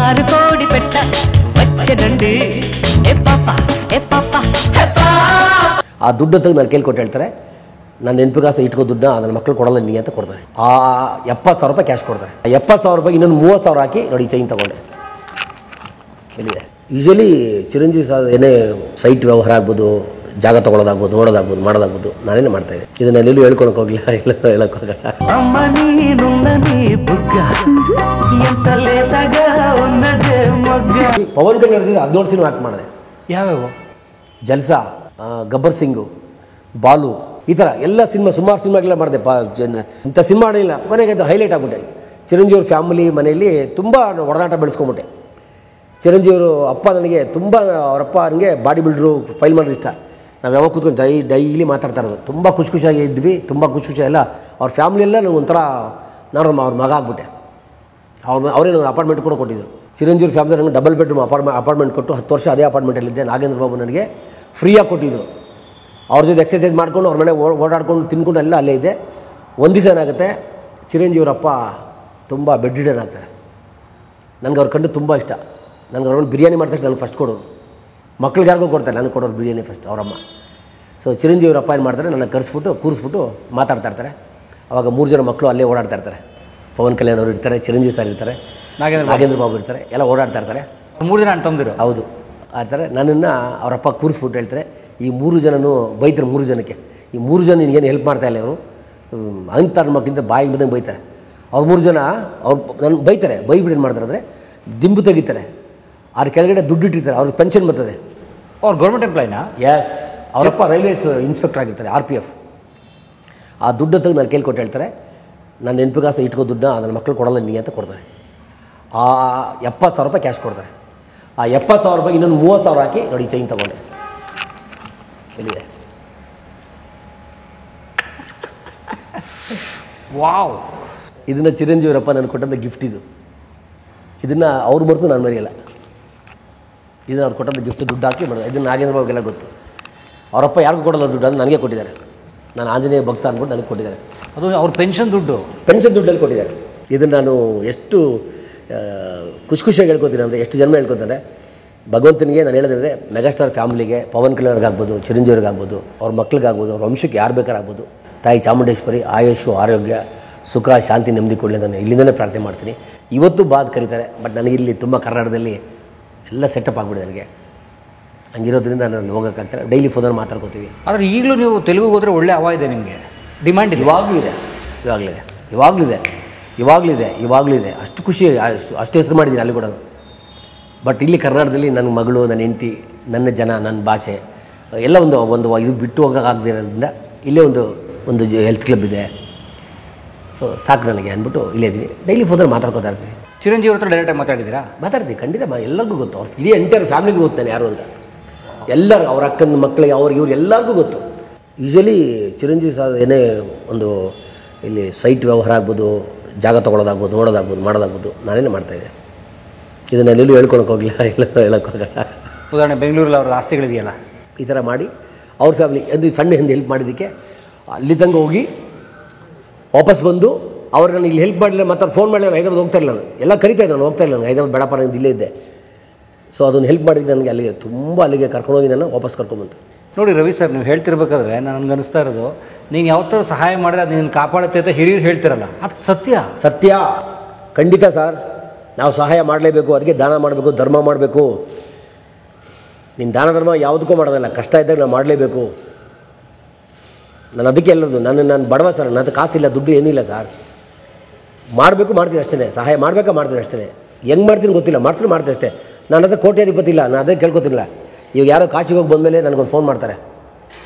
6 கோடி பெற்ற வச்சனண்டு ಆ ದುಡ್ಡು ತೆಗೆದು ನಾನು ಕೇಳ್ಕೊಟ್ಟು ಹೇಳ್ತಾರೆ, ನನ್ನ ನೆನಪಿಗಾಸ ಇಟ್ಕೋ ದುಡ್ಡನ್ನ ನನ್ನ ಮಕ್ಕಳು ಕೊಡಲ್ಲ ನಿನಗೆ ಅಂತ ಕೊಡ್ತಾರೆ. ಆ 70,000 ರೂಪಾಯಿ ಕ್ಯಾಶ್ ಕೊಡ್ತಾರೆ. ಆ 70,000 ರೂಪಾಯಿ ಇನ್ನೊಂದು 30,000 ಹಾಕಿ ನೋಡಿ ಚೈನ್ ತೊಗೊಂಡೆ. ಎಲ್ಲಿದೆ ಯೂಶಲಿ ಚಿರಂಜೀವಿ ಸರ್ ಏನೇ ಸೈಟ್ ವ್ಯವಹಾರ ಆಗ್ಬೋದು, ಜಾಗ ತೊಗೊಳೋದಾಗ್ಬೋದು, ನೋಡೋದಾಗ್ಬೋದು, ಮಾಡೋದಾಗ್ಬೋದು ನಾನೇನೇ ಮಾಡ್ತಾಯಿದ್ದೆ. ಇದನ್ನ ಎಲ್ಲೂ ಹೇಳ್ಕೊಳಕ್ಕೆ ಹೋಗಲಿಲ್ಲ, ಇಲ್ಲ ಹೇಳೋಕ್ಕೋಗಲ್ಲ. ಪವನ್ ಕಲ್ಯಾಣ್ 14 ಸಿನಿಮಾ ಆ್ಯಕ್ಟ್ ಮಾಡಿದೆ. ಯಾವ್ಯಾವ? ಜಲ್ಸಾ, ಗಬ್ಬರ್ ಸಿಂಗು, ಬಾಲು, ಈ ಥರ ಎಲ್ಲ ಸಿನಿಮಾ ಸುಮಾರು ಸಿನಿಮಾಗೆಲ್ಲ ಮಾಡಿದೆ. ಇಂಥ ಸಿನಿಮಾ ಮಾಡಿಲ್ಲ, ಕೊನೆಗೆ ಅದು ಹೈಲೈಟ್ ಆಗ್ಬಿಟ್ಟೆ. ಚಿರಂಜೀವ್ರ ಫ್ಯಾಮಿಲಿ ಮನೆಯಲ್ಲಿ ತುಂಬ ಒಡನಾಟ ಬೆಳೆಸ್ಕೊಂಬಿಟ್ಟೆ. ಚಿರಂಜೀವರು ಅಪ್ಪ ನನಗೆ ತುಂಬ, ಅವರಪ್ಪ ನನಗೆ ಬಾಡಿ ಬಿಲ್ಡ್ರು, ಫೈಲ್ ಮಾಡೋದು ಇಷ್ಟ. ನಾವು ಯಾವಾಗ ಕೂತ್ಕೊಂಡು ಡೈಲಿ ಮಾತಾಡ್ತಾ ಇರೋದು. ತುಂಬ ಖುಷಿಯಾಗಿ ಇದ್ವಿ, ತುಂಬ ಖುಷಿ ಎಲ್ಲ. ಅವ್ರ ಫ್ಯಾಮಿಲಿ ಎಲ್ಲ ನನಗೆ ಒಂಥರ, ನಾನು ಅವ್ರ ಮಗ ಆಗ್ಬಿಟ್ಟೆ. ಅವರೇ ನನಗೆ ಅಪಾರ್ಟ್ಮೆಂಟ್ ಕೂಡ ಕೊಟ್ಟಿದ್ದರು. ಚಿರಂಜೀವಿ ಫ್ಯಾಮಿಲಿ ನನಗೆ ಡಬಲ್ ಬೆಡ್ರೂಮ್ ಅಪಾರ್ಟ್ಮೆಂಟ್ ಕೊಟ್ಟು 10 ವರ್ಷ ಅದೇ ಅಪಾರ್ಟ್ಮೆಂಟಲ್ಲಿದ್ದೆ. ನಾಗೇಂದ್ರ ಬಾಬು ನನಗೆ ಫ್ರೀಯಾಗಿ ಕೊಟ್ಟಿದ್ದರು. ಅವ್ರ ಜೊತೆ ಎಕ್ಸರ್ಸೈಸ್ ಮಾಡ್ಕೊಂಡು ಅವ್ರ ಮನೆ ಓಡಾಡ್ಕೊಂಡು ತಿನ್ಕೊಂಡು ಎಲ್ಲ ಅಲ್ಲೇ ಇದೆ. ಒಂದು ದಿವಸ ಏನಾಗುತ್ತೆ, ಚಿರಂಜೀವರಪ್ಪ ತುಂಬ ಬೆಡ್ ರಿಡನ್ ಆಗ್ತಾರೆ. ನನಗೆ ಅವ್ರ ಕಂಡು ತುಂಬ ಇಷ್ಟ. ನನಗೆ ಅವ್ರ ಬಿರಿಯಾನಿ ಮಾಡಿದ ತಕ್ಷಣ ನನಗೆ ಫಸ್ಟ್ ಕೊಡೋದು. ಮಕ್ಳಿಗೆ ಯಾರಿಗೂ ಕೊಡ್ತಾರೆ, ನನಗೆ ಕೊಡೋರು ಬಿರಿಯಾನಿ ಫಸ್ಟ್ ಅವರಮ್ಮ. ಸೊ ಚಿರಂಜೀವರಪ್ಪ ಏನು ಮಾಡ್ತಾರೆ, ನನ್ನ ಕರೆಸ್ಬಿಟ್ಟು ಕೂರಿಸ್ಬಿಟ್ಟು ಮಾತಾಡ್ತಾ ಇರ್ತಾರೆ. ಅವಾಗ 3 ಜನ ಮಕ್ಕಳು ಅಲ್ಲೇ ಓಡಾಡ್ತಾ ಇರ್ತಾರೆ. ಪವನ್ ಕಲ್ಯಾಣ್ ಅವರು ಇರ್ತಾರೆ, ಚಿರಂಜೀವಿ ಸರ್ ಇರ್ತಾರೆ, ನಾಗೇಂದ್ರ ಬಾಬು ಇರ್ತಾರೆ, ಎಲ್ಲ ಓಡಾಡ್ತಾ ಇರ್ತಾರೆ. 3 ಜನ ಅಂತಂದಿರು. ಹೌದು, ಆ ಥರ ನನ್ನನ್ನು ಅವರಪ್ಪ ಕೂರಿಸ್ಬಿಟ್ಟು ಹೇಳ್ತಾರೆ, ಈ 3 ಜನನೂ ಬೈತಾರೆ. 3 ಜನಕ್ಕೆ ಈ 3 ಜನ ನಿನಗೇನು ಹೆಲ್ಪ್ ಮಾಡ್ತಾಯಿಲ್ಲ ಅವರು ಅಂತ ಮಕ್ಕಳಿಂದ ಬಾಯಿ ಬಂದಂಗೆ ಬೈತಾರೆ. ಅವ್ರು 3 ಜನ ಅವ್ರು ನನ್ನ ಬೈತಾರೆ. ಬೈಬಿಟ್ಟು ಏನು ಮಾಡ್ತಾರೆ ಅಂದರೆ ದಿಂಬು ತೆಗಿತಾರೆ. ಅವ್ರ ಕೆಳಗಡೆ ದುಡ್ಡು ಇಟ್ಟಿರ್ತಾರೆ. ಅವ್ರಿಗೆ ಪೆನ್ಷನ್ ಬರ್ತದೆ. ಅವ್ರು ಗೌರ್ಮೆಂಟ್ ಎಂಪ್ಲಾಯ್ನಾ? ಎಸ್, ಅವರಪ್ಪ ರೈಲ್ವೇಸ್ ಇನ್ಸ್ಪೆಕ್ಟರ್ ಆಗಿರ್ತಾರೆ, RPF. ಆ ದುಡ್ಡು ತೆಗೆದು ನಾನು ಕೇಳ್ಕೊಟ್ಟು ಹೇಳ್ತಾರೆ, ನನ್ನ ನೆನಪಿಗಾಸ ಇಟ್ಕೋ ದುಡ್ಡನ್ನ ನನ್ನ ಮಕ್ಕಳು ಕೊಡಲ್ಲ ನಿನಗೆ ಅಂತ ಕೊಡ್ತಾರೆ. ಆ 70,000 ರೂಪಾಯಿ ಕ್ಯಾಶ್ ಕೊಡ್ತಾರೆ. ಆ 70,000 ರೂಪಾಯಿ ಇನ್ನೊಂದು 30,000 ಹಾಕಿ ನೋಡಿ ಚೈನ್ ತೊಗೊಂಡೆ. ಎಲ್ಲಿದೆ? ವಾವ್! ಇದನ್ನು ಚಿರಂಜೀವರಪ್ಪ ನನಗೆ ಕೊಟ್ಟಂಥ ಗಿಫ್ಟ್ ಇದು. ಇದನ್ನು ಅವ್ರು ಮರೆತು ನಾನು ಮರೆಯಲ್ಲ. ಇದನ್ನು ಅವ್ರು ಕೊಟ್ಟಂಥ ಗಿಫ್ಟ್ ದುಡ್ಡು ಹಾಕಿ ಮಾಡೋದು. ಇದನ್ನು ನಾಗೇಂದ್ರ ಬಾಬುಗೆಲ್ಲ ಗೊತ್ತು. ಅವರಪ್ಪ ಯಾರಿಗೂ ಕೊಡಲ್ಲ ದುಡ್ಡು, ಅದು ನನಗೆ ಕೊಟ್ಟಿದ್ದಾರೆ. ನಾನು ಆಂಜನೇಯ ಭಕ್ತ ಅಂದ್ಬಿಟ್ಟು ನನಗೆ ಕೊಟ್ಟಿದ್ದಾರೆ. ಅದು ಅವ್ರ ಪೆನ್ಷನ್ ದುಡ್ಡಲ್ಲಿ ಕೊಟ್ಟಿದ್ದಾರೆ. ಇದನ್ನು ನಾನು ಎಷ್ಟು ಖುಷಿಯಾಗಿ ಹೇಳ್ಕೊತೀನಿ ಅಂದರೆ, ಎಷ್ಟು ಜನ್ಮ ಹೇಳ್ಕೊತಾರೆ ಭಗವಂತನಿಗೆ. ನಾನು ಹೇಳೋದಂದರೆ ಮೆಗಾಸ್ಟಾರ್ ಫ್ಯಾಮಿಲಿಗೆ, ಪವನ್ ಕಲ್ಯಾಣ್ಗಾಗ್ಬೋದು, ಚಿರಂಜೀವ್ರಿಗಾಗ್ಬೋದು, ಅವ್ರ ಮಕ್ಳಿಗಾಗ್ಬೋದು, ಅವ್ರ ವಂಶಕ್ಕೆ ಯಾರು ಬೇಕಾರಾಗ್ಬೋದು, ತಾಯಿ ಚಾಮುಂಡೇಶ್ವರಿ ಆಯುಷು, ಆರೋಗ್ಯ, ಸುಖ, ಶಾಂತಿ, ನೆಮ್ಮದಿ ಕೊಡಲಿ ನಾನು ಇಲ್ಲಿಂದಲೇ ಪ್ರಾರ್ಥನೆ ಮಾಡ್ತೀನಿ. ಇವತ್ತು ಬಾದ್ ಕರೀತಾರೆ, ಬಟ್ ನನಗಿಲ್ಲಿ ತುಂಬ ಕರ್ನಾಟಕದಲ್ಲಿ ಎಲ್ಲ ಸೆಟಪ್ ಆಗಿಬಿಡಿದೆ ನನಗೆ. ಹಂಗಿರೋದ್ರಿಂದ ನಾನು ಹೋಗೋಕ್ಕಾಗ್ತಾರೆ. ಡೈಲಿ ಫೋನಲ್ಲಿ ಮಾತಾಡ್ಕೋತೀವಿ. ಆದರೆ ಈಗಲೂ ನೀವು ತೆಲುಗಿಗೆ ಹೋದರೆ ಒಳ್ಳೆ ಹವಾ ಇದೆ, ನಿಮಗೆ ಡಿಮ್ಯಾಂಡ್ ಇದೆ. ಇವಾಗಲಿದೆ. ಅಷ್ಟು ಖುಷಿ, ಅಷ್ಟು ಹೆಸರು ಮಾಡಿದ್ದೀನಿ ಅಲ್ಲಿ ಕೂಡ. ಬಟ್ ಇಲ್ಲಿ ಕರ್ನಾಟಕದಲ್ಲಿ ನನ್ನ ಮಗಳು, ನನ್ನ ಹೆಂಡತಿ, ನನ್ನ ಜನ, ನನ್ನ ಭಾಷೆ ಎಲ್ಲ ಒಂದು ಇದು ಬಿಟ್ಟು ಹೋಗೋಕ್ಕಾಗದಿರೋದ್ರಿಂದ ಇಲ್ಲೇ ಒಂದು ಹೆಲ್ತ್ ಕ್ಲಬ್ ಇದೆ. ಸೊ ಸಾಕು ನನಗೆ ಅಂದ್ಬಿಟ್ಟು ಇಲ್ಲೇ ಇದ್ದೀನಿ. ಡೈಲಿ ಫೋನಲ್ಲಿ ಮಾತಾಡ್ಕೋತಾ ಇರ್ತೀವಿ. ಚಿರಂಜೀವಿ ಹತ್ರ ಡೈರೆಕ್ಟಾಗಿ ಮಾತಾಡಿದ್ದೀರಾ? ಮಾತಾಡ್ತೀವಿ, ಖಂಡಿತ. ಎಲ್ಲರಿಗೂ ಗೊತ್ತು. ಅವ್ರು ಇಡೀ ಎಂಟೈರ್ ಫ್ಯಾಮಿಲಿಗೂ ಗೊತ್ತಾನೆ ಯಾರು ಅಂತ. ಎಲ್ಲರೂ, ಅವ್ರ ಅಕ್ಕನ ಮಕ್ಕಳಿಗೆ, ಇವ್ರು ಎಲ್ಲರಿಗೂ ಗೊತ್ತು. ಯೂಶಲಿ ಚಿರಂಜೀವಿ ಸರ್ ಏನೇ ಒಂದು ಇಲ್ಲಿ ಸೈಟ್ ವ್ಯವಹಾರ ಆಗ್ಬೋದು, ಜಾಗ ತೊಗೊಳೋದಾಗ್ಬೋದು, ನೋಡೋದಾಗ್ಬೋದು, ಮಾಡೋದಾಗ್ಬೋದು ನಾನೇನೇ ಮಾಡ್ತಾಯಿದ್ದೆ. ಇದನ್ನ ಎಲ್ಲೂ ಹೇಳ್ಕೊಳಕ್ಕೆ ಹೋಗಲಿಲ್ಲ, ಇಲ್ಲ ಹೇಳೋಕ್ಕೋಗಲ್ಲ. ಉದಾಹರಣೆ ಬೆಂಗಳೂರಲ್ಲಿ ಅವ್ರ ಆಸ್ತಿಗಳಿದೆಯಲ್ಲ, ಈ ಥರ ಮಾಡಿ ಅವ್ರ ಫ್ಯಾಮಿಲಿ ಒಂದು ಸಣ್ಣ ಹಿಂದೆ ಹೆಲ್ಪ್ ಮಾಡಿದ್ದಕ್ಕೆ ಅಲ್ಲಿ ತನಕ ಹೋಗಿ ವಾಪಸ್ ಬಂದು ಅವ್ರು ನಾನು ಇಲ್ಲಿ ಹೆಲ್ಪ್ ಮಾಡಲಿಲ್ಲ. ಮತ್ತು ಫೋನ್ ಮಾಡಲಿಲ್ಲ, ಹೈದರಾಬಾದ್ ಹೋಗ್ತಾ ಇಲ್ಲ. ನಾನು ಎಲ್ಲ ಕರಿತಾಯಿದ್ದೆ, ನಾನು ಹೋಗ್ತಾ ಇಲ್ಲ. ನಾನು ಹೈದರಾಬಾದ್ ಬೇಡಪ್ಪ, ನಾನು ಇಲ್ಲೇ ಇದ್ದೆ. ಸೊ ಅದನ್ನು ಹೆಲ್ಪ್ ಮಾಡಿದ್ದು ನನಗೆ ಅಲ್ಲಿಗೆ ತುಂಬ ಅಲ್ಲಿಗೆ ಕರ್ಕೊಂಡೋಗಿ ನಾನು ವಾಪಸ್ ಕರ್ಕೊಂಬಂತು. ನೋಡಿ ರವಿ ಸರ್, ನೀವು ಹೇಳ್ತಿರ್ಬೇಕಾದ್ರೆ ನನಗೆ ಅನಿಸ್ತಾ ಇರೋದು, ನೀನು ಯಾವತ್ತೂ ಸಹಾಯ ಮಾಡಿದ್ರೆ ಅದು ನಿನ್ನ ಕಾಪಾಡುತ್ತೆ ಅಂತ ಹಿರಿಯರು ಹೇಳ್ತಿರಲ್ಲ, ಅದು ಸತ್ಯ ಖಂಡಿತ ಸರ್. ನಾವು ಸಹಾಯ ಮಾಡಲೇಬೇಕು, ಅದಕ್ಕೆ ದಾನ ಮಾಡಬೇಕು, ಧರ್ಮ ಮಾಡಬೇಕು. ನೀನು ದಾನ ಧರ್ಮ ಯಾವುದಕ್ಕೂ ಮಾಡೋದಲ್ಲ, ಕಷ್ಟ ಇದ್ದಾಗ ನಾವು ಮಾಡಲೇಬೇಕು. ನಾನು ಅದಕ್ಕೆ ಎಲ್ಲದು, ನಾನು ಬಡವ ಸರ್, ನನ್ನ ಕಾಸಿಲ್ಲ, ದುಡ್ಡು ಏನಿಲ್ಲ ಸರ್. ಮಾಡಬೇಕು, ಮಾಡ್ತೀನಿ ಅಷ್ಟೇ. ಸಹಾಯ ಮಾಡಬೇಕಾ ಮಾಡ್ತೀನಿ ಅಷ್ಟೇ. ಹೆಂಗೆ ಮಾಡ್ತೀನಿ ಗೊತ್ತಿಲ್ಲ, ಮಾಡ್ತೀನಿ ಅಷ್ಟೇ. ನಾನು ಅದೇ ಕೋಟ್ಯಾಧಿಪತಿ ಇಲ್ಲ, ನಾನು ಅದೇ ಕೇಳ್ಕೊತಿಲ್ಲ. ಇವಾಗ ಯಾರೋ ಕಾಶಿಗೆ ಹೋಗಿ ಬಂದಮೇಲೆ ನನಗೊಂದು ಫೋನ್ ಮಾಡ್ತಾರೆ,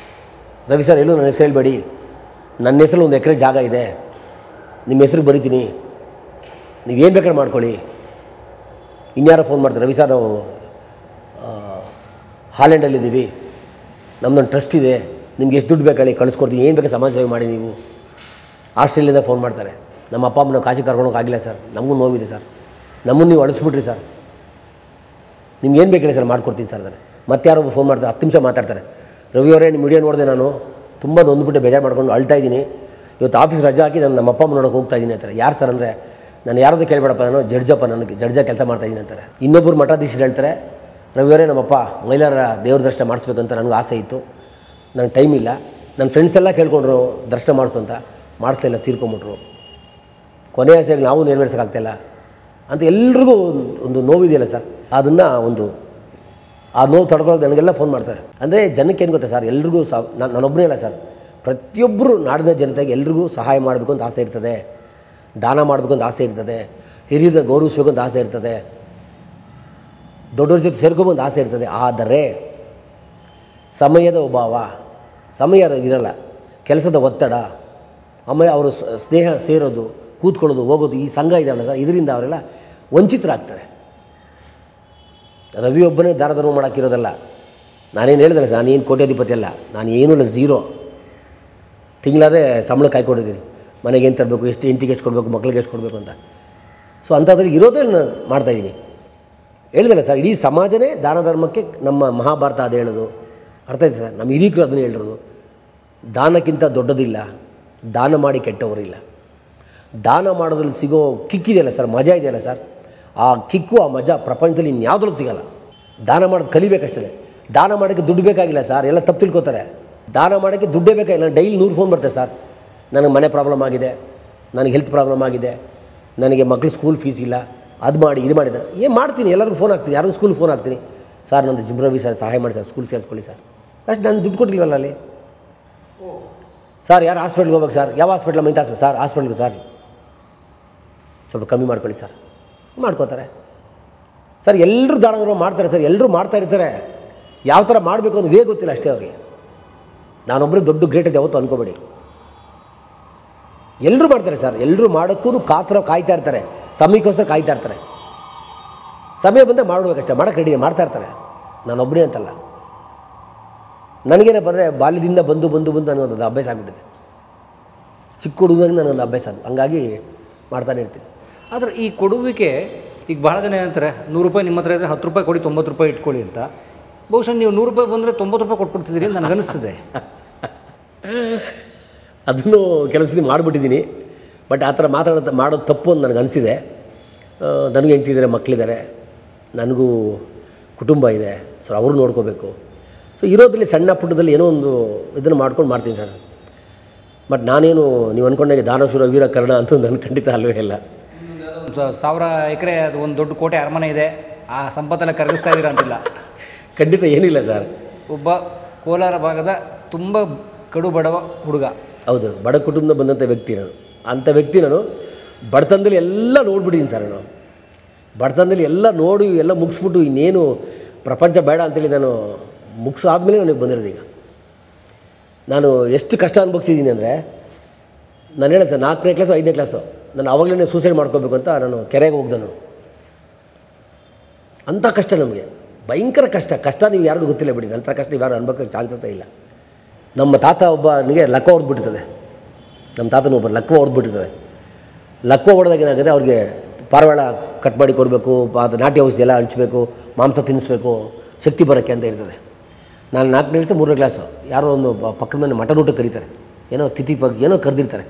ರವಿ ಸರ್ ಎಲ್ಲೂ ನನ್ನ ಹೆಸರು ಹೇಳ್ಬೇಡಿ, ನನ್ನ ಹೆಸರು 1 ಎಕರೆ ಜಾಗ ಇದೆ, ನಿಮ್ಮ ಹೆಸರು ಬರಿತೀನಿ, ನೀವೇನು ಬೇಕಾದ್ರೆ ಮಾಡ್ಕೊಳ್ಳಿ. ಇನ್ಯಾರೋ ಫೋನ್ ಮಾಡ್ತಾರೆ, ರವಿ ಸರ್ ನಾವು ಹಾಲೆಂಡಲ್ಲಿದ್ದೀವಿ, ನಮ್ಮದೊಂದು ಟ್ರಸ್ಟ್ ಇದೆ, ನಿಮ್ಗೆ ಎಷ್ಟು ದುಡ್ಡು ಬೇಕಾಳಿ ಕಳಿಸ್ಕೊಡ್ತೀನಿ, ಏನು ಬೇಕಾದ್ರೆ ಸಮಾಜ ಸೇವೆ ಮಾಡಿ ನೀವು. ಆಸ್ಟ್ರೇಲಿಯಾದಿಂದ ಫೋನ್ ಮಾಡ್ತಾರೆ, ನಮ್ಮ ಅಪ್ಪ ಅಮ್ಮನ ಕಾಶಿ ಕರ್ಕೊಂಡೋಗಿಲ್ಲ ಸರ್, ನಮಗೂ ನೋವಿದೆ ಸರ್, ನಮ್ಮನ್ನು ನೀವು ಅಳಿಸ್ಬಿಟ್ರಿ ಸರ್, ನಿಮ್ಗೆ ಏನು ಬೇಕಿಲ್ಲ ಸರ್ ಮಾಡ್ಕೊಡ್ತೀನಿ ಸರ್ ಅಂದರೆ. ಮತ್ತೆ ಯಾರೋ ಫೋನ್ ಮಾಡ್ತಾರೆ, 10 ನಿಮಿಷ ಮಾತಾಡ್ತಾರೆ, ರವಿಯವರೇ ನಿಮ್ಮ ವಿಡಿಯೋ ನೋಡಿದೆ, ನಾನು ತುಂಬ ನೊಂದ್ಬಿಟ್ಟು ಬೇಜಾರು ಮಾಡ್ಕೊಂಡು ಅಳ್ತಾ ಇದ್ದೀನಿ, ಇವತ್ತು ಆಫೀಸ್ ರಜೆ ಹಾಕಿ ನಾನು ನಮ್ಮ ಅಪ್ಪ ಅಮ್ಮ ನೋಡೋಕೆ ಹೋಗ್ತಾ ಇದ್ದೀನಿ ಅಂತಾರೆ. ಯಾರು ಸರ್ ಅಂದರೆ, ನಾನು ಯಾರಾದರೂ ಕೇಳಬೇಡಪ್ಪ, ನಾನು ಜಡ್ಜಪ್ಪ, ನನಗೆ ಜಡ್ಜ ಕೆಲಸ ಮಾಡ್ತಾಯಿದ್ದೀನಿ ಅಂತಾರೆ. ಇನ್ನೊಬ್ಬರು ಮಠಾಧೀಶರು ಹೇಳ್ತಾರೆ, ರವಿಯವರೇ ನಮ್ಮಪ್ಪ ಮೈಲಾರ ದೇವ್ರ ದರ್ಶನ ಮಾಡಿಸ್ಬೇಕಂತ ನನಗೆ ಆಸೆ ಇತ್ತು, ನನಗೆ ಟೈಮ್ ಇಲ್ಲ. ನನ್ನ ಫ್ರೆಂಡ್ಸ್ ಎಲ್ಲ ಕೇಳ್ಕೊಂಡ್ರು ದರ್ಶನ ಮಾಡಿಸು ಅಂತ, ಮಾಡಿಸ್ಲಿಲ್ಲ, ತೀರ್ಕೊಂಬಿಟ್ರು. ಕೊನೆ ಆಸೆಗೆ ನಾವು ನೆರವೇರ್ಸೋಕ್ಕಾಗ್ತಾಯಿಲ್ಲ ಅಂತ ಎಲ್ರಿಗೂ ಒಂದು ನೋವಿದೆಯಲ್ಲ ಸರ್, ಅದನ್ನು ಆ ನೋವು ತಡ್ಕೊಳ್ಳೋದು ನನಗೆಲ್ಲ ಫೋನ್ ಮಾಡ್ತಾರೆ. ಅಂದರೆ ಜನಕ್ಕೆ ಏನು ಗೊತ್ತಾ ಸರ್, ಎಲ್ರಿಗೂ ನಾನೊಬ್ಬನೇ ಅಲ್ಲ ಸರ್, ಪ್ರತಿಯೊಬ್ಬರು ನಾಡಿನ ಜನತೆಗೆ ಎಲ್ರಿಗೂ ಸಹಾಯ ಮಾಡಬೇಕು ಅಂತ ಆಸೆ ಇರ್ತದೆ, ದಾನ ಮಾಡಬೇಕು ಅಂತ ಆಸೆ ಇರ್ತದೆ, ಹಿರಿಯರನ್ನ ಗೌರವಿಸ್ಬೇಕು ಅಂತ ಆಸೆ ಇರ್ತದೆ, ದೊಡ್ಡವ್ರ ಜೊತೆ ಸೇರ್ಕೊಬೋದು ಆಸೆ ಇರ್ತದೆ. ಆದರೆ ಸಮಯದ ಅಭಾವ, ಸಮಯ ಇರಲ್ಲ, ಕೆಲಸದ ಒತ್ತಡ, ಆಮೇಲೆ ಅವರು ಸ್ನೇಹ ಸೇರೋದು, ಕೂತ್ಕೊಳ್ಳೋದು, ಹೋಗೋದು, ಈ ಸಂಘ ಇದೆಯಲ್ಲ ಸರ್, ಇದರಿಂದ ಅವರೆಲ್ಲ ವಂಚಿತರಾಗ್ತಾರೆ. ರವಿ ಒಬ್ಬನೇ ದಾನ ಧರ್ಮ ಮಾಡೋಕ್ಕಿರೋದಲ್ಲ. ನಾನೇನು ಹೇಳಿದ್ರೆ ಸರ್, ನಾನೇನು ಕೋಟ್ಯಾಧಿಪತಿ ಅಲ್ಲ, ನಾನು ಏನೂ ಇಲ್ಲ, ಝೀರೋ. ತಿಂಗಳಾದರೆ ಸಂಬಳ ಕಾಯ್ಕೊಂಡಿದ್ದೀನಿ, ಮನೆಗೆ ಏನು ತರಬೇಕು, ಎಷ್ಟು ಇಂಟಿಗೆ ಎಷ್ಟು ಕೊಡಬೇಕು, ಮಕ್ಳಿಗೆ ಎಷ್ಟು ಕೊಡಬೇಕು ಅಂತ. ಸೊ ಅಂಥದ್ರಲ್ಲಿ ಇರೋದೇ ನಾನು ಮಾಡ್ತಾಯಿದ್ದೀನಿ. ಹೇಳಿದಲ್ಲ ಸರ್, ಇಡೀ ಸಮಾಜನೇ ದಾನ ಧರ್ಮಕ್ಕೆ ನಮ್ಮ ಮಹಾಭಾರತ ಅದು ಹೇಳೋದು ಅರ್ಥ ಆಯ್ತು ಸರ್. ನಮ್ಮ ಹಿರೀಕರು ಅದನ್ನು ಹೇಳಿರೋದು, ದಾನಕ್ಕಿಂತ ದೊಡ್ಡದಿಲ್ಲ, ದಾನ ಮಾಡಿ ಕೆಟ್ಟವರಿಲ್ಲ. ದಾನ ಮಾಡೋದ್ರಲ್ಲಿ ಸಿಗೋ ಕಿಕ್ಕಿದೆಯಲ್ಲ ಸರ್, ಮಜಾ ಇದೆಯಲ್ಲ ಸರ್, ಆ ಕಿಕ್ಕು, ಆ ಮಜಾ ಪ್ರಪಂಚದಲ್ಲಿ ಇನ್ಯಾವುದ್ರಲ್ಲೂ ಸಿಗೋಲ್ಲ. ದಾನ ಮಾಡೋದು ಕಲಿಬೇಕಷ್ಟೇ. ದಾನ ಮಾಡೋಕ್ಕೆ ದುಡ್ಡು ಬೇಕಾಗಿಲ್ಲ ಸರ್, ಎಲ್ಲ ತಪ್ಪು ತಿಳ್ಕೊತಾರೆ. ದಾನ ಮಾಡೋಕ್ಕೆ ದುಡ್ಡೇ ಬೇಕಾಗಿಲ್ಲ. ಡೈಲಿ 100 ಫೋನ್ ಬರ್ತದೆ ಸರ್, ನನಗೆ ಮನೆ ಪ್ರಾಬ್ಲಮ್ ಆಗಿದೆ, ನನಗೆ ಹೆಲ್ತ್ ಪ್ರಾಬ್ಲಮ್ ಆಗಿದೆ, ನನಗೆ ಮಕ್ಳು ಸ್ಕೂಲ್ ಫೀಸ್ ಇಲ್ಲ, ಅದು ಮಾಡಿ ಇದು ಮಾಡಿದ ಏನು ಮಾಡ್ತೀನಿ, ಎಲ್ಲರಿಗೂ ಫೋನ್ ಹಾಕ್ತೀನಿ, ಯಾರಿಗೂ ಸ್ಕೂಲ್ ಫೋನ್ ಹಾಕ್ತೀನಿ, ಸರ್ ನಂದು ಜಿಮ್ರವಿ ಸರ್ ಸಹಾಯ ಮಾಡಿ ಸರ್, ಸ್ಕೂಲ್ ಸೇರಿಸ್ಕೊಳ್ಳಿ ಸರ್. ಅಷ್ಟು ನಾನು ದುಡ್ಡು ಕೊಟ್ಟಿಲ್ವಲ್ಲ ಅಲ್ಲಿ. ಸರ್ ಯಾರು ಹಾಸ್ಪಿಟ್ಲ್ಗೆ ಹೋಗ್ಬೇಕು ಸರ್, ಯಾವ ಹಾಸ್ಪಿಟ್ಲ್ ಮೈಂತ ಸರ್, ಹಾಸ್ಪಿಟ್ಲ್ಗೆ ಸರ್ ಸ್ವಲ್ಪ ಕಮ್ಮಿ ಮಾಡ್ಕೊಳ್ಳಿ ಸರ್, ಮಾಡ್ಕೋತಾರೆ ಸರ್. ಎಲ್ಲರೂ ದಾನ ಮಾಡ್ತಾರೆ ಸರ್, ಎಲ್ಲರೂ ಮಾಡ್ತಾ ಇರ್ತಾರೆ. ಯಾವ ಥರ ಮಾಡಬೇಕು ಅನ್ನೋದು ವೇ ಗೊತ್ತಿಲ್ಲ ಅಷ್ಟೇ ಅವ್ರಿಗೆ. ನಾನೊಬ್ಬರೇ ದೊಡ್ಡ ಗ್ರೇಟ್ ಇದೆ ಯಾವತ್ತೂ ಅಂದ್ಕೋಬೇಡಿ. ಎಲ್ಲರೂ ಮಾಡ್ತಾರೆ ಸರ್, ಎಲ್ಲರೂ ಮಾಡೋಕ್ಕೂ ಕಾಯ್ತಾ ಇರ್ತಾರೆ, ಸಮಯಕ್ಕೋಸ್ಕರ ಕಾಯ್ತಾ ಇರ್ತಾರೆ. ಸಮಯ ಬಂದಾಗ ಮಾಡಬೇಕಷ್ಟೇ, ಮಾಡೋಕ್ಕೆ ರೆಡಿ ಮಾಡ್ತಾ ಇರ್ತಾರೆ. ನಾನೊಬ್ಬನೇ ಅಂತಲ್ಲ, ನನಗೇನೆ ಬರೇ ಬಾಲ್ಯದಿಂದ ಬಂದು ನನಗೊಂದು ಅಭ್ಯಾಸ ಆಗಿಬಿಟ್ಟಿದೆ. ಚಿಕ್ಕ ಹುಡುಗನಿಗೆ ನನಗೊಂದು ಅಭ್ಯಾಸ ಅದು, ಹಂಗಾಗಿ ಮಾಡ್ತಾನೆ ಇರ್ತೀನಿ. ಆದರೆ ಈ ಕೊಡುವಿಕೆ ಈಗ ಭಾಳ ಜನ ಏನಂತಾರೆ, 100 ರೂಪಾಯಿ ನಿಮ್ಮ ಹತ್ರ ಇದ್ದರೆ 10 ರೂಪಾಯಿ ಕೊಡಿ, 90 ರೂಪಾಯಿ ಇಟ್ಕೊಳ್ಳಿ ಅಂತ. ಬಹುಶಃ ನೀವು 100 ರೂಪಾಯಿ ಬಂದರೆ 90 ರೂಪಾಯಿ ಕೊಟ್ಬಿಡ್ತಿದ್ದೀರಿ ಅಂತ ನನಗನ್ನಿಸ್ತದೆ. ಅದನ್ನು ಕೆಲವು ಸತಿ ಮಾಡಿಬಿಟ್ಟಿದ್ದೀನಿ. ಬಟ್ ಆ ಥರ ಮಾಡೋದು ತಪ್ಪು ಅಂತ ನನಗೆ ಅನಿಸಿದೆ. ನನಗೂ ಹೆಂಡ್ತಿದ್ದಾರೆ, ಮಕ್ಕಳಿದ್ದಾರೆ, ನನಗೂ ಕುಟುಂಬ ಇದೆ ಸರ್, ಅವರು ನೋಡ್ಕೋಬೇಕು. ಸೊ ಇರೋದ್ರಲ್ಲಿ ಸಣ್ಣ ಪುಟ್ಟದಲ್ಲಿ ಏನೋ ಒಂದು ಇದನ್ನು ಮಾಡ್ಕೊಂಡು ಮಾಡ್ತೀನಿ ಸರ್. ಬಟ್ ನಾನೇನು ನೀವು ಅಂದ್ಕೊಂಡಾಗೆ ದಾನಶೂರ ವೀರ ಕರ್ಣ ಅಂತೂ ನನ್ನ ಖಂಡಿತ ಅಲ್ಲವೇ ಇಲ್ಲ. 1000 ಎಕರೆ ಅದು ಒಂದು ದೊಡ್ಡ ಕೋಟೆ ಅರಮನೆ ಇದೆ, ಆ ಸಂಪತ್ತೆಲ್ಲ ಕರಗಿಸ್ತಾ ಇದ್ದೀರಾ ಅಂತಿಲ್ಲ? ಖಂಡಿತ ಏನಿಲ್ಲ ಸರ್. ಒಬ್ಬ ಕೋಲಾರ ಭಾಗದ ತುಂಬ ಕಡು ಬಡವ ಹುಡುಗ, ಹೌದು, ಬಡ ಕುಟುಂಬದಿಂದ ಬಂದಂಥ ವ್ಯಕ್ತಿ ನಾನು. ಅಂಥ ವ್ಯಕ್ತಿ ನಾನು ಬಡತನದಲ್ಲಿ ಎಲ್ಲ ನೋಡ್ಬಿಟ್ಟಿದ್ದೀನಿ ಸರ್. ನಾನು ಬಡತನದಲ್ಲಿ ಎಲ್ಲ ನೋಡಿ ಎಲ್ಲ ಮುಗಿಸ್ಬಿಟ್ಟು ಇನ್ನೇನು ಪ್ರಪಂಚ ಬೇಡ ಅಂತೇಳಿ ನಾನು ಮುಗಿಸಾದ್ಮೇಲೆ ನನಗೆ ಬಂದಿರೋದು. ಈಗ ನಾನು ಎಷ್ಟು ಕಷ್ಟ ಅನುಭವಿಸಿದ್ದೀನಿ ಅಂದರೆ, ನಾನು ಹೇಳೋದು ಸರ್, 4ನೇ ಕ್ಲಾಸು 5ನೇ ಕ್ಲಾಸು ನಾನು ಆವಾಗಲೇ ಸೂಸೈಡ್ ಮಾಡ್ಕೋಬೇಕು ಅಂತ ನಾನು ಕೆರೆಗೆ ಹೋಗ್ದೆ. ನಾನು ಅಂಥ ಕಷ್ಟ ನಮಗೆ, ಭಯಂಕರ ಕಷ್ಟ ನೀವು ಯಾರಿಗೂ ಗೊತ್ತಿಲ್ಲ ಬಿಡಿ. ಅಂಥ ಕಷ್ಟ ಯಾರು ಅನ್ಬೋಕ್ಕೆ ಚಾನ್ಸಸ್ಸೇ ಇಲ್ಲ. ನಮ್ಮ ತಾತ ಒಬ್ಬನಿಗೆ ಲಕ್ಕ ಹೊಡೆದ್ಬಿಟ್ಟಿರ್ತದೆ, ನಮ್ಮ ತಾತನ ಒಬ್ಬರು ಲಕ್ವ ಹೊಡೆದ್ಬಿಟ್ಟಿರ್ತದೆ. ಲಕ್ವ ಹೊಡೆದಾಗ ಏನಾಗುತ್ತೆ, ಅವ್ರಿಗೆ ಪಾರಿವಾಳ ಕಟ್ ಮಾಡಿ ಕೊಡಬೇಕು, ಅದು ನಾಟಿ ಔಷಧಿ ಎಲ್ಲ ಹಂಚಬೇಕು, ಮಾಂಸ ತಿನ್ನಿಸ್ಬೇಕು, ಶಕ್ತಿ ಬರೋಕ್ಕೆ ಅಂತ ಇರ್ತದೆ. ನಾನು 4ನೇ ಕ್ಲಾಸು 3ನೇ ಕ್ಲಾಸು ಯಾರೋ ಒಂದು ಪಕ್ಕದ ಮನೆ ಮಟನ್ ಊಟ ಕರೀತಾರೆ, ಏನೋ ತಿಥಿ ಬಗ್ಗೆ ಏನೋ ಕರೆದಿರ್ತಾರೆ,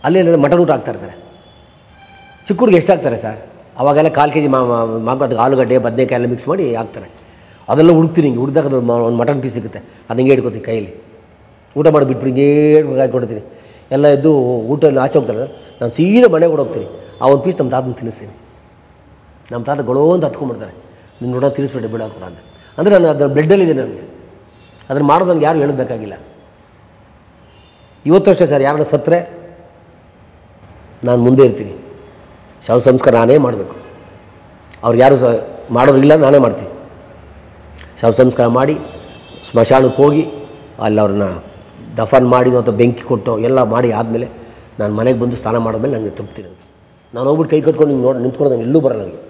ಅಲ್ಲೇ ಮಟನ್ ಊಟ ಹಾಕ್ತಾಯಿರ್ತಾರೆ. ಚಿಕ್ಕ ಹುಡುಗಿ ಎಷ್ಟಾಗ್ತಾರೆ ಸರ್, ಅವಾಗೆಲ್ಲ 1/4 kg ಅದಕ್ಕೆ ಆಲೂಗಡ್ಡೆ ಬದನೆಕಾಯಿ ಎಲ್ಲ ಮಿಕ್ಸ್ ಮಾಡಿ ಹಾಕ್ತಾರೆ. ಅದೆಲ್ಲ ಹುಡುಕ್ತೀನಿ, ಹಿಂಗೆ ಹುಡ್ದಾಗ ಒಂದು ಮಟನ್ ಪೀಸ್ ಸಿಗುತ್ತೆ, ಅದು ಹಿಂಗೆ ಹಿಡ್ಕೊತೀನಿ ಕೈಯಲ್ಲಿ. ಊಟ ಮಾಡಿ ಬಿಟ್ಬಿಟ್ಟು ಹಿಂಗೆ ಹಾಕ್ಕೊಡ್ತೀನಿ. ಎಲ್ಲ ಎದ್ದು ಊಟ ಆಚೆ ಹೋಗ್ತಾರೆ, ನಾನು ಸೀದಾ ಮನೆಗೆ ಹೋಗ್ತೀನಿ. ಆ ಒಂದು ಪೀಸ್ ನಮ್ಮ ತಾತನ ತಿನ್ನಿಸ್ತೀನಿ. ನಮ್ಮ ತಾತ ಗೊಳೋ ಅಂತ ಹತ್ಕೊಂಡ್ಬಿಡ್ತಾರೆ, ನಿನ್ನ ನೋಡೋ ತಿನ್ನಿಸ್ಬಿಟ್ಟೆ ಬಿಡ ಕೂಡ ಅಂತ. ಅಂದರೆ ನಾನು ಅದರ ಬ್ಲಡ್ಡಲ್ಲಿದೆ ನನಗೆ, ಅದನ್ನು ಮಾಡೋದು ನನಗೆ ಯಾರು ಹೇಳೋದಕ್ಕಾಗಿಲ್ಲ. ಇವತ್ತು ಅಷ್ಟೇ ಸರ್, ಯಾರನ್ನ ಸತ್ತರೆ ನಾನು ಮುಂದೆ ಇರ್ತೀನಿ, ಶವ ಸಂಸ್ಕಾರ ನಾನೇ ಮಾಡಬೇಕು. ಅವ್ರು ಯಾರು ಮಾಡೋರಿಲ್ಲ, ನಾನೇ ಮಾಡ್ತೀನಿ. ಶವ ಸಂಸ್ಕಾರ ಮಾಡಿ ಸ್ಮಶಾನಕ್ಕೆ ಹೋಗಿ ಅಲ್ಲಿ ಅವ್ರನ್ನ ದಫನ್ ಮಾಡಿ ಅಥವಾ ಬೆಂಕಿ ಕೊಟ್ಟು ಎಲ್ಲ ಮಾಡಿ ಆದಮೇಲೆ ನಾನು ಮನೆಗೆ ಬಂದು ಸ್ನಾನ ಮಾಡಿದ್ಮೇಲೆ ನನಗೆ ತೃಪ್ತೀನಿ. ನಾನು ಹೋಗ್ಬಿಟ್ಟು ಕೈ ಕಟ್ಕೊಂಡು ಹಿಂಗೆ ನಿಂತ್ಕೊಂಡು ನನಗೆ ಎಲ್ಲೂ ಬರೋಲ್ಲ. ನನಗೆ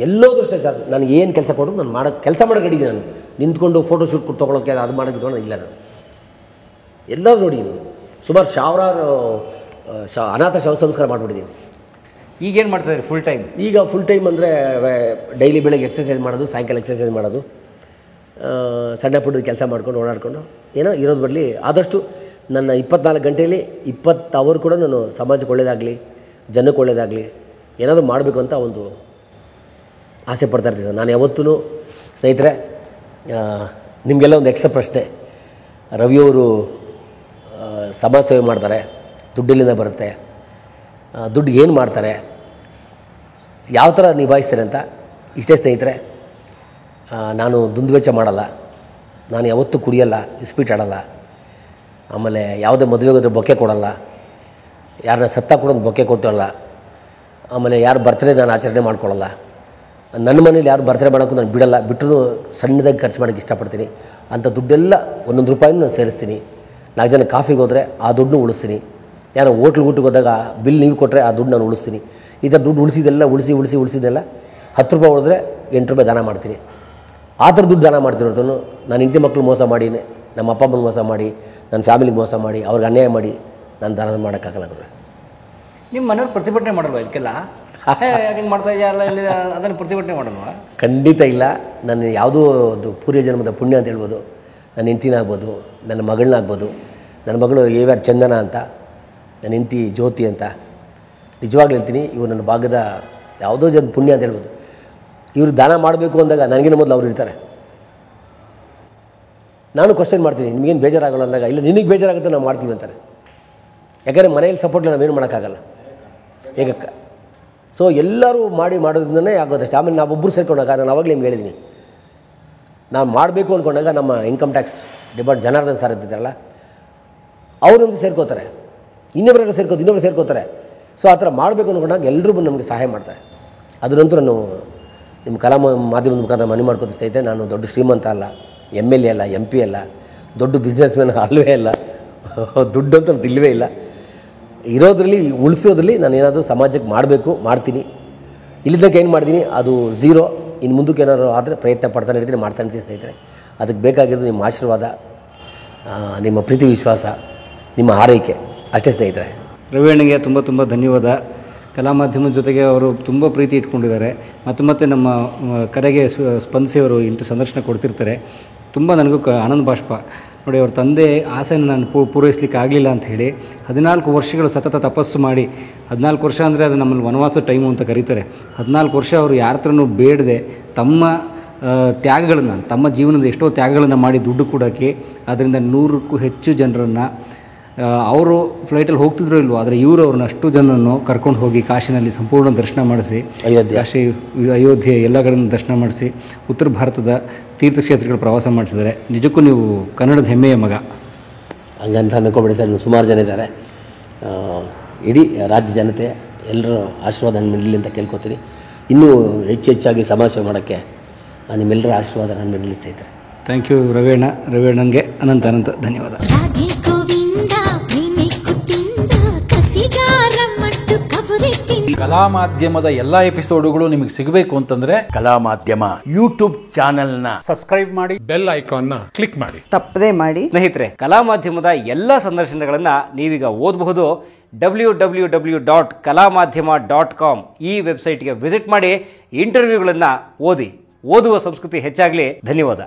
ಎಲ್ಲೋದ್ರೂ ಅಷ್ಟೇ ಸರ್, ನನಗೆ ಏನು ಕೆಲಸ ಕೊಟ್ಟರು ನಾನು ಕೆಲಸ ಮಾಡೋಕೆ ರೆಡಿ. ನಾನು ನಿಂತ್ಕೊಂಡು ಫೋಟೋ ಶೂಟ್ ತೊಗೊಳಕ್ಕೆ ಅದು ಮಾಡೋಕ್ಕೆ ಇಲ್ಲ. ನಾನು ಎಲ್ಲರೂ ನೋಡಿ ಸುಮಾರು 1000 ಅನಾಥ ಶವ ಸಂಸ್ಕಾರ ಮಾಡಿಬಿಟ್ಟಿದ್ದೀನಿ. ಈಗೇನು ಮಾಡ್ತಾಯಿದ್ದೀರಿ ಫುಲ್ ಟೈಮ್? ಈಗ ಫುಲ್ ಟೈಮ್ ಅಂದರೆ ಡೈಲಿ ಬೆಳಗ್ಗೆ ಎಕ್ಸಸೈಸ್ ಮಾಡೋದು, ಸಾಯಂಕಾಲ ಎಕ್ಸಸೈಸ್ ಮಾಡೋದು, ಸಣ್ಣ ಪುಟ್ಟದ ಕೆಲಸ ಮಾಡ್ಕೊಂಡು ಓಡಾಡಿಕೊಂಡು ಏನೋ ಇರೋದು ಬರಲಿ. ಆದಷ್ಟು ನನ್ನ 24 ಗಂಟೆಯಲ್ಲಿ 20 ಅವರ್ ಕೂಡ ನಾನು ಸಮಾಜಕ್ಕೆ ಒಳ್ಳೆಯದಾಗಲಿ, ಜನಕ್ಕೆ ಒಳ್ಳೆಯದಾಗಲಿ, ಏನಾದರೂ ಮಾಡಬೇಕು ಅಂತ ಒಂದು ಆಸೆ ಪಡ್ತಾ ಇರ್ತೀನಿ. ನಾನು ಯಾವತ್ತೂ ಸ್ನೇಹಿತರೆ, ನಿಮಗೆಲ್ಲ ಒಂದು ಎಕ್ಸ್ಟ್ರಾ ಪ್ರಶ್ನೆ. ರವಿಯವರು ಸಮಾಜ ಸೇವೆ ಮಾಡ್ತಾರೆ, ದುಡ್ಡಿಲ್ಲಿಂದ ಬರುತ್ತೆ, ದುಡ್ಡು ಏನು ಮಾಡ್ತಾರೆ, ಯಾವ ಥರ ನಿಭಾಯಿಸ್ತಾರೆ ಅಂತ. ಇಷ್ಟೇ ಸ್ನೇಹಿತರೆ, ನಾನು ದುಂದುವೆಚ್ಚ ಮಾಡಲ್ಲ, ನಾನು ಯಾವತ್ತೂ ಕುಡಿಯಲ್ಲ, ಇಸ್ಪೀಟ್ ಆಡಲ್ಲ, ಆಮೇಲೆ ಯಾವುದೇ ಮದುವೆಗೆ ಹೋದ್ರೆ ಬೊಕ್ಕೆ ಕೊಡಲ್ಲ, ಯಾರನ್ನ ಸತ್ತ ಕೊಡೋದು ಬೊಕ್ಕೆ ಕೊಟ್ಟಲ್ಲ, ಆಮೇಲೆ ಯಾರು ಬರ್ತಡೇ ನಾನು ಆಚರಣೆ ಮಾಡ್ಕೊಳ್ಳಲ್ಲ. ನನ್ನ ಮನೇಲಿ ಯಾರು ಬರ್ತಡೇ ಮಾಡೋಕ್ಕೂ ನಾನು ಬಿಡಲ್ಲ, ಬಿಟ್ಟರು ಸಣ್ಣದಾಗಿ ಖರ್ಚು ಮಾಡೋಕ್ಕೆ ಇಷ್ಟಪಡ್ತೀನಿ. ಅಂಥ ದುಡ್ಡೆಲ್ಲ ಒಂದೊಂದು ರೂಪಾಯಿನೂ ನಾನು ಸೇರಿಸ್ತೀನಿ. 4 ಜನ ಕಾಫಿಗೆ ಹೋದರೆ ಆ ದುಡ್ಡನ್ನು ಉಳಿಸ್ತೀನಿ. ಯಾರೋ ಹೋಟ್ಲಿಗೆ ಊಟಕ್ಕೆ ಹೋದಾಗ ಬಿಲ್ ನೀವು ಕೊಟ್ಟರೆ ಆ ದುಡ್ಡು ನಾನು ಉಳಿಸ್ತೀನಿ. ಈ ಥರ ದುಡ್ಡು ಉಳಿಸಿದೆಲ್ಲ ಉಳಿಸಿದೆಲ್ಲ 10 ರೂಪಾಯಿ ಉಳಿದ್ರೆ 8 ರೂಪಾಯಿ ದಾನ ಮಾಡ್ತೀನಿ. ಆ ಥರ ದುಡ್ಡು ದಾನ ಮಾಡ್ತಿರೋದು ನಾನು ಇಂಟಿ ಮಕ್ಕಳು ಮೋಸ ಮಾಡಿ, ನಮ್ಮ ಅಪ್ಪ ಅಮ್ಮನ ಮೋಸ ಮಾಡಿ, ನನ್ನ ಫ್ಯಾಮಿಲಿಗೆ ಮೋಸ ಮಾಡಿ, ಅವ್ರಿಗೆ ಅನ್ಯಾಯ ಮಾಡಿ ನಾನು ದಾನ ಮಾಡೋಕ್ಕಾಗಲ್ಲ ಗುರು. ನಿಮ್ಮ ಮನೆಯವ್ರು ಪ್ರತಿಭಟನೆ ಮಾಡಲ್ವಾ ಇದಕ್ಕೆಲ್ಲ? ಯಾಕೆ ಮಾಡ್ತಾ ಇದೆಯಾ ಅಲ್ಲ ಇಲ್ಲಿ ಅದನ್ನು ಪ್ರತಿಭಟನೆ ಮಾಡಲ್ವಾ? ಖಂಡಿತ ಇಲ್ಲ. ನಾನು ಯಾವುದೋ ಒಂದು ಪೂರ್ವ ಜನ್ಮದ ಪುಣ್ಯ ಅಂತ ಹೇಳ್ಬೋದು. ನನ್ನ ಹೆಂಡ್ತಿನಾಗ್ಬೋದು, ನನ್ನ ಮಗಳನ್ನಾಗ್ಬೋದು. ನನ್ನ ಮಗಳು AVR ಚಂದನ ಅಂತ, ನನ್ನ ಹೆಂಡ್ತಿ ಜ್ಯೋತಿ ಅಂತ. ನಿಜವಾಗ್ಲೂ ಹೇಳ್ತೀನಿ, ಇವರು ನನ್ನ ಭಾಗದ ಯಾವುದೋ ಜನ ಪುಣ್ಯ ಅಂತ ಹೇಳ್ಬೋದು. ಇವರು ದಾನ ಮಾಡಬೇಕು ಅಂದಾಗ ನನಗಿನ ಮೊದಲು ಅವ್ರು ಇರ್ತಾರೆ. ನಾನು ಕ್ವಶನ್ ಮಾಡ್ತೀನಿ, ನಿಮಗೇನು ಬೇಜಾರಾಗಲ್ಲ ಅಂದಾಗ, ಇಲ್ಲ ನಿನಗೆ ಬೇಜಾರಾಗುತ್ತೆ ನಾವು ಮಾಡ್ತೀವಿ ಅಂತಾರೆ. ಯಾಕಂದರೆ ಮನೇಲಿ ಸಪೋರ್ಟ್ ನಾವೇನು ಮಾಡೋಕ್ಕಾಗಲ್ಲ ಈಗ. ಸೊ ಎಲ್ಲರೂ ಮಾಡೋದ್ರಿಂದನೇ ಆಗೋದಷ್ಟೇ. ಆಮೇಲೆ ನಾವೊಬ್ಬರು ಸೇರ್ಕೊಂಡಾಗ, ನಾನು ಅವಾಗಲೇ ನಿಮ್ಗೆ ಹೇಳಿದ್ದೀನಿ, ನಾವು ಮಾಡಬೇಕು ಅಂದ್ಕೊಂಡಾಗ ನಮ್ಮ income tax department Janardhan sir ಇರ್ತಿದ್ದಾರಲ್ಲ, ಅವರೊಂದು ಸೇರ್ಕೋತಾರೆ, ಇನ್ನೊಬ್ಬರೆಲ್ಲ ಸೇರ್ಕೋತಾರೆ. ಸೊ ಆ ಥರ ಮಾಡಬೇಕು ಅಂದ್ಕೊಂಡಾಗ ಎಲ್ಲರೂ ಬಂದು ನಮಗೆ ಸಹಾಯ ಮಾಡ್ತಾರೆ. ಅದರಂತೂ ನಾನು ನಿಮ್ಮ ಕಲಾ ಮಾಧ್ಯಮದ ಮುಖಾಂತರ ಮನೆ ಮಾಡ್ಕೋತ ಸ್ನೇಹಿತರೆ, ನಾನು ದೊಡ್ಡ ಶ್ರೀಮಂತ ಅಲ್ಲ, MLA ಅಲ್ಲ, MP ಅಲ್ಲ, ದೊಡ್ಡ ಬಿಸ್ನೆಸ್ ಮ್ಯಾನ್ ಅಲ್ಲವೇ ಅಲ್ಲ, ದುಡ್ಡಂತೂ ನಮ್ದು ಇಲ್ಲವೇ ಇಲ್ಲ. ಇರೋದ್ರಲ್ಲಿ ಉಳಿಸೋದ್ರಲ್ಲಿ ನಾನು ಏನಾದರೂ ಸಮಾಜಕ್ಕೆ ಮಾಡಬೇಕು, ಮಾಡ್ತೀನಿ. ಇಲ್ಲಿದ್ದಕ್ಕೆ ಏನು ಮಾಡ್ತೀನಿ ಅದು 0. ಇನ್ನು ಮುಂದಕ್ಕೆ ಏನಾದ್ರು ಆದರೆ ಪ್ರಯತ್ನ ಪಡ್ತಾನೆ ಇರ್ತೀನಿ, ಮಾಡ್ತಾನೆ ಇರ್ತೀನಿ ಸ್ನೇಹಿತರೆ. ಅದಕ್ಕೆ ಬೇಕಾಗಿದ್ದು ನಿಮ್ಮ ಆಶೀರ್ವಾದ, ನಿಮ್ಮ ಪ್ರೀತಿ ವಿಶ್ವಾಸ, ನಿಮ್ಮ ಆರೈಕೆ ಅಷ್ಟೇ ಸ್ನೇಹಿತರೆ. ರವಿಯಣ್ಣಗೆ ತುಂಬ ತುಂಬ ಧನ್ಯವಾದ. ಕಲಾ ಮಾಧ್ಯಮದ ಜೊತೆಗೆ ಅವರು ತುಂಬ ಪ್ರೀತಿ ಇಟ್ಕೊಂಡಿದ್ದಾರೆ. ಮತ್ತೆ ನಮ್ಮ ಕರೆಗೆ ಸ್ಪಂದಿಸಿ ಅವರು ಇಂಟು ಸಂದರ್ಶನ ಕೊಡ್ತಿರ್ತಾರೆ. ತುಂಬ ನನಗೂ ಆನಂದ ಬಾಷ್ಪ. ನೋಡಿ, ಅವ್ರ ತಂದೆ ಆಸೆಯನ್ನು ನಾನು ಪೂರೈಸಲಿಕ್ಕೆ ಆಗಲಿಲ್ಲ ಅಂತ ಹೇಳಿ 14 ವರ್ಷಗಳು ಸತತ ತಪಸ್ಸು ಮಾಡಿ, 14 ವರ್ಷ ಅಂದರೆ ಅದು ನಮ್ಮಲ್ಲಿ ವನವಾಸ ಟೈಮು ಅಂತ ಕರೀತಾರೆ. 14 ವರ್ಷ ಅವರು ಯಾರ ಹತ್ರನೂ ಬೇಡದೆ ತಮ್ಮ ತ್ಯಾಗಗಳನ್ನು, ತಮ್ಮ ಜೀವನದ ಎಷ್ಟೋ ತ್ಯಾಗಗಳನ್ನು ಮಾಡಿ ದುಡ್ಡು ಕೊಡೋಕ್ಕೆ, ಅದರಿಂದ 100ಕ್ಕೂ ಹೆಚ್ಚು ಜನರನ್ನು, ಅವರು ಫ್ಲೈಟಲ್ಲಿ ಹೋಗ್ತಿದ್ರು ಇಲ್ವೋ, ಆದರೆ ಇವರು ಅವ್ರನ್ನ ಅಷ್ಟು ಜನರನ್ನು ಕರ್ಕೊಂಡು ಹೋಗಿ ಕಾಶಿನಲ್ಲಿ ಸಂಪೂರ್ಣ ದರ್ಶನ ಮಾಡಿಸಿ, ಕಾಶಿ ಅಯೋಧ್ಯೆ ಎಲ್ಲ ಕಡೆಯಿಂದ ದರ್ಶನ ಮಾಡಿಸಿ, ಉತ್ತರ ಭಾರತದ ತೀರ್ಥಕ್ಷೇತ್ರಗಳ ಪ್ರವಾಸ ಮಾಡಿಸಿದ್ದಾರೆ. ನಿಜಕ್ಕೂ ನೀವು ಕನ್ನಡದ ಹೆಮ್ಮೆಯ ಮಗ. ಹಂಗಂತ ಅಂದ್ಕೊಬೇಡಿ ಸರ್, ಸುಮಾರು ಜನ ಇದ್ದಾರೆ. ಇಡೀ ರಾಜ್ಯ ಜನತೆ ಎಲ್ಲರೂ ಆಶೀರ್ವಾದ ನನ್ನ ಮಿಡಲಿ ಅಂತ ಕೇಳ್ಕೊತೀನಿ. ಇನ್ನೂ ಹೆಚ್ಚಾಗಿ ಸಮಾಜ ಸೇವೆ ಮಾಡೋಕ್ಕೆ ನಿಮ್ಮೆಲ್ಲರ ಆಶೀರ್ವಾದ ನನ್ನ ಮಿಡಲಿ ಸ್ನೇಹಿತರೆ. ಥ್ಯಾಂಕ್ ಯು ರವಿಯಣ್ಣಂಗೆ ಅನಂತ ಧನ್ಯವಾದ. ಕಲಾ ಮಾಧ್ಯಮದ ಎಲ್ಲಾ ಎಪಿಸೋಡುಗಳು ನಿಮಗೆ ಸಿಗಬೇಕು ಅಂತಂದ್ರೆ ಕಲಾ ಮಾಧ್ಯಮ ಯೂಟ್ಯೂಬ್ ಚಾನೆಲ್ನ ಸಬ್ಸ್ಕ್ರೈಬ್ ಮಾಡಿ, ಬೆಲ್ ಐಕಾನ್ನ ಕ್ಲಿಕ್ ಮಾಡಿ, ತಪ್ಪದೇ ಮಾಡಿ. ಸ್ನೇಹಿತರೆ, ಕಲಾ ಮಾಧ್ಯಮದ ಎಲ್ಲ ಸಂದರ್ಶನಗಳನ್ನು ನೀವೀಗ ಓದಬಹುದು. www.kalamadhyama.com ಈ ವೆಬ್ಸೈಟ್ಗೆ ವಿಸಿಟ್ ಮಾಡಿ ಇಂಟರ್ವ್ಯೂಗಳನ್ನು ಓದಿ. ಓದುವ ಸಂಸ್ಕೃತಿ ಹೆಚ್ಚಾಗಲಿ. ಧನ್ಯವಾದ.